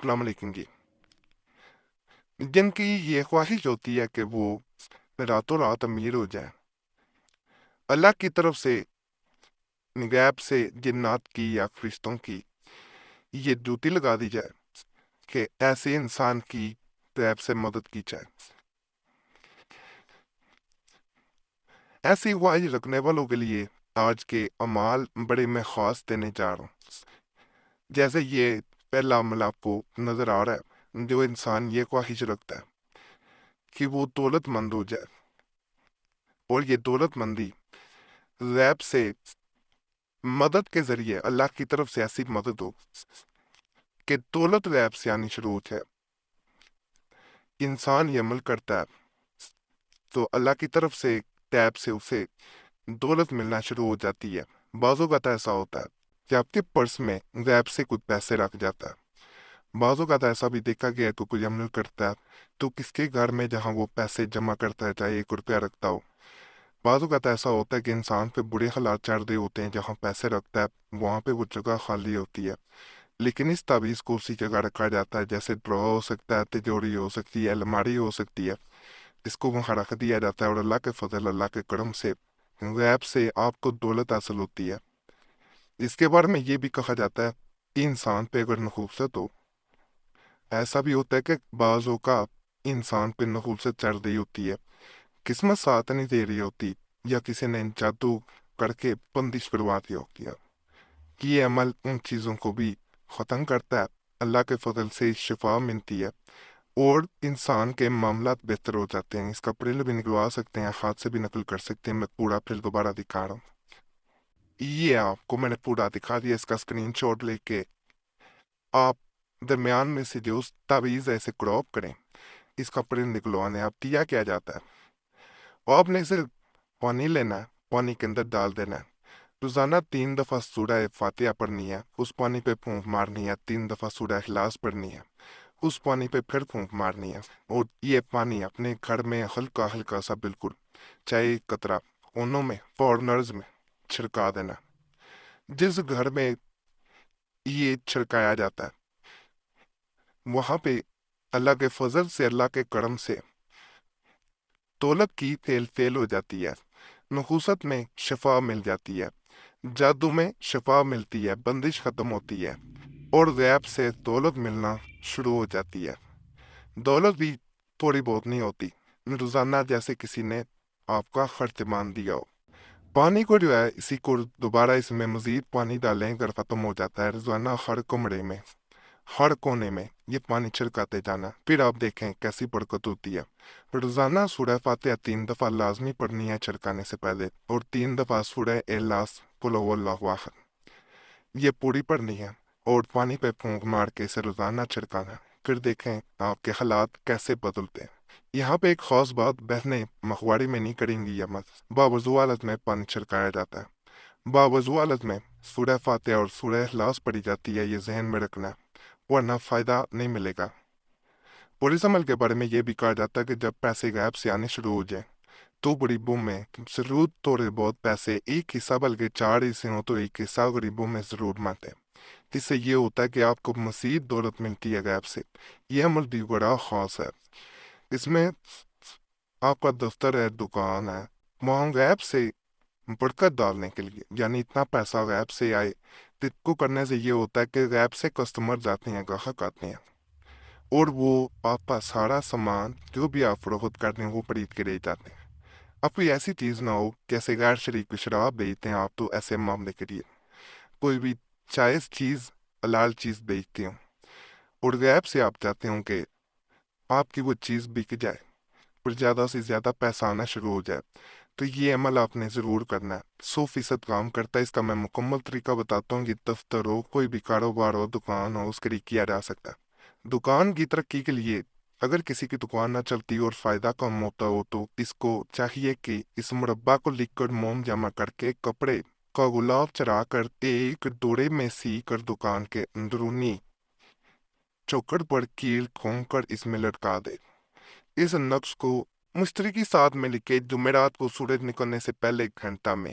السلام علیکم جی۔ جن کی یہ خواہش ہوتی ہے کہ وہ راتوں رات امیر ہو جائے، اللہ کی طرف سے غیب سے جنات کی یا فرشتوں کی یہ ڈیوٹی لگا دی جائے کہ ایسے انسان کی غیب سے مدد کی جائے۔ ایسی خواہش رکھنے والوں کے لیے آج کے اعمال بڑے میں خاص دینے جا رہا ہوں۔ جیسے یہ پہلا عمل آپ کو نظر آ رہا ہے، جو انسان یہ خواہش رکھتا ہے کہ وہ دولت مند ہو جائے، اور یہ دولت مندی غیب سے مدد کے ذریعے اللہ کی طرف سے ایسی مدد ہو کہ دولت غیب سے آنی شروع ہو جائے۔ انسان یہ عمل کرتا ہے تو اللہ کی طرف سے ٹیب سے اسے دولت ملنا شروع ہو جاتی ہے۔ بعض اوقات ایسا ہوتا ہے کہ آپ کے پرس میں غیب سے کچھ پیسے رکھ جاتا ہے۔ بعض اوقات ایسا بھی دیکھا گیا ہے کہ کوئی عمل کرتا ہے تو کس کے گھر میں جہاں وہ پیسے جمع کرتا ہے چاہے 1 روپیہ رکھتا ہو۔ بعض اوقات ایسا ہوتا ہے کہ انسان پہ برے حالات چڑھ رہے ہوتے ہیں، جہاں پیسے رکھتا ہے وہاں پہ وہ جگہ خالی ہوتی ہے، لیکن اس تعویذ کو اسی جگہ رکھا جاتا ہے، جیسے ڈرا ہو سکتا ہے، تجوری ہو سکتی ہے، الماری ہو سکتی ہے، اس کو وہاں رکھ دیا جاتا ہے، اور اللہ کے فضل اللہ کے کرم سے غیب سے آپ کو دولت حاصل ہوتی ہے۔ اس کے بارے میں یہ بھی کہا جاتا ہے کہ انسان پہ اگر نحوست ہو، ایسا بھی ہوتا ہے کہ بعض اوقات انسان پہ نحوست چڑھ رہی ہوتی ہے، قسمت ساتھ نہیں دے رہی ہوتی، یا کسی نے جادو کر کے بندش کروا دی ہوتی ہے، کہ یہ عمل ان چیزوں کو بھی ختم کرتا ہے، اللہ کے فضل سے شفا ملتی ہے اور انسان کے معاملات بہتر ہو جاتے ہیں۔ اس کا پرل بھی نکلوا سکتے ہیں، ہاتھ سے بھی نقل کر سکتے ہیں۔ میں پورا پرل دوبارہ دکھا رہا ہوں، یہ آپ کو میں نے پورا دکھا دیا۔ اس کا اسکرین شاٹ لے کے آپ درمیان میں سے جو تعویذ ایسے کراپ کریں، اس کا پرل نکلوانے آپ دیا کیا جاتا ہے، اور آپ نے صرف پانی لینا ہے، پانی کے اندر ڈال دینا ہے، روزانہ 3 دفعہ سورہ فاتحہ پڑھنی ہے، اس پانی پہ پھونک مارنی ہے، 3 دفعہ سورہ اخلاص پڑھنی ہے، اس پانی پہ پھر پھونک مارنی ہے، اور یہ پانی اپنے گھر میں ہلکا ہلکا سا بالکل چاہے ایک قطرہ اونوں میں کارنرز میں چھڑکا دینا۔ جس گھر میں یہ چھڑکایا جاتا ہے وہاں پہ اللہ کے فضل سے اللہ کے کرم سے دولت کی تیل تیل ہو جاتی ہے، نحوست میں شفا مل جاتی ہے، جادو میں شفا ملتی ہے، بندش ختم ہوتی ہے، اور غیب سے دولت ملنا شروع ہو جاتی ہے۔ دولت بھی تھوڑی بہت نہیں ہوتی، روزانہ جیسے کسی نے آپ کا خرچ مان دیا ہو۔ پانی کو جو ہے اسی کو دوبارہ اس میں مزید پانی ڈالیں اگر ختم ہو جاتا ہے، روزانہ ہر کمرے میں ہر کونے میں یہ پانی چھڑکاتے جانا، پھر آپ دیکھیں کیسی برکت ہوتی ہے۔ روزانہ سورہ فاتحہ 3 دفعہ لازمی پڑھنی ہے چھڑکانے سے پہلے، اور 3 دفعہ سورہ اخلاص قل هو اللہ احد یہ پوری پڑھنی ہے، اور پانی پہ پھونک مار کے اسے روزانہ چھڑکانا، پھر دیکھیں آپ کے حالات کیسے بدلتے ہیں۔ یہاں پہ ایک خاص بات بہنیں مخواڑی میں نہیں کریں گی، یہ مت باوضو حالت میں پانی چھڑکایا جاتا ہے، باوضو حالت میں سورہ فاتحہ اور سورہ اخلاص پڑھی جاتی ہے، یہ ذہن میں رکھنا ہے، ورنہ فائدہ نہیں ملے گا۔ اور اس عمل کے بارے میں یہ بھی کہا جاتا ہے کہ جب پیسے غیب سے آنے شروع ہو جائیں تو غریبوں میں ضرور تھوڑے بہت پیسے، ایک حصہ بلکہ 4 حصے ہوں تو ایک حصہ غریبوں میں ضرور مانتے ہیں۔ اس سے یہ ہوتا ہے کہ آپ کو مزید دولت ملتی ہے غیب سے۔ یہ عمل بھی بڑا خاص ہے۔ اس میں آپ کا دفتر ہے، دکان ہے، وہاں غیب سے برکت ڈالنے کے لیے، یعنی اتنا پیسہ غیب سے آئے، تو کو کرنے سے یہ ہوتا ہے کہ غیب سے کسٹمر آتے ہیں، گاہک آتے ہیں، اور وہ آپ کا سارا سامان جو بھی آپ فروخت کرتے ہیں وہ خرید کے لے جاتے ہیں۔ اب کوئی ایسی چیز نہ ہو جیسے غیر شریک شراب بیچتے ہیں آپ، تو ایسے معاملے کے لیے کوئی بھی جائز چیز حلال چیز بیچتے ہوں، اور غیب سے آپ چاہتے ہوں کہ آپ کی وہ چیز بک جائے، پر زیادہ سے زیادہ پیسہ آنا شروع ہو جائے، تو یہ عمل آپ نے ضرور کرنا ہے۔ 100% کام کرتا ہے۔ اس کا میں مکمل طریقہ بتاتا ہوں۔ یہ دفتر ہو، کوئی بھی کاروبار ہو، دکان ہو، اس کے لیے کیا جا سکتا ہے۔ دکان کی ترقی کے لیے اگر کسی کی دکان نہ چلتی اور فائدہ کم ہوتا ہو تو اس کو چاہیے کہ اس مربع کو لکھ کر موم جمع کر کے کپڑے کا گلاب چرا کر ایک دوڑے میں سی کر دکان کے اندرونی چوکھٹ پر کیل کھونک کر اس میں لٹکا دے۔ اس نقش کو مشترکی ساتھ میں لکھے، جمعرات کو سورج نکلنے سے پہلے 1 گھنٹہ میں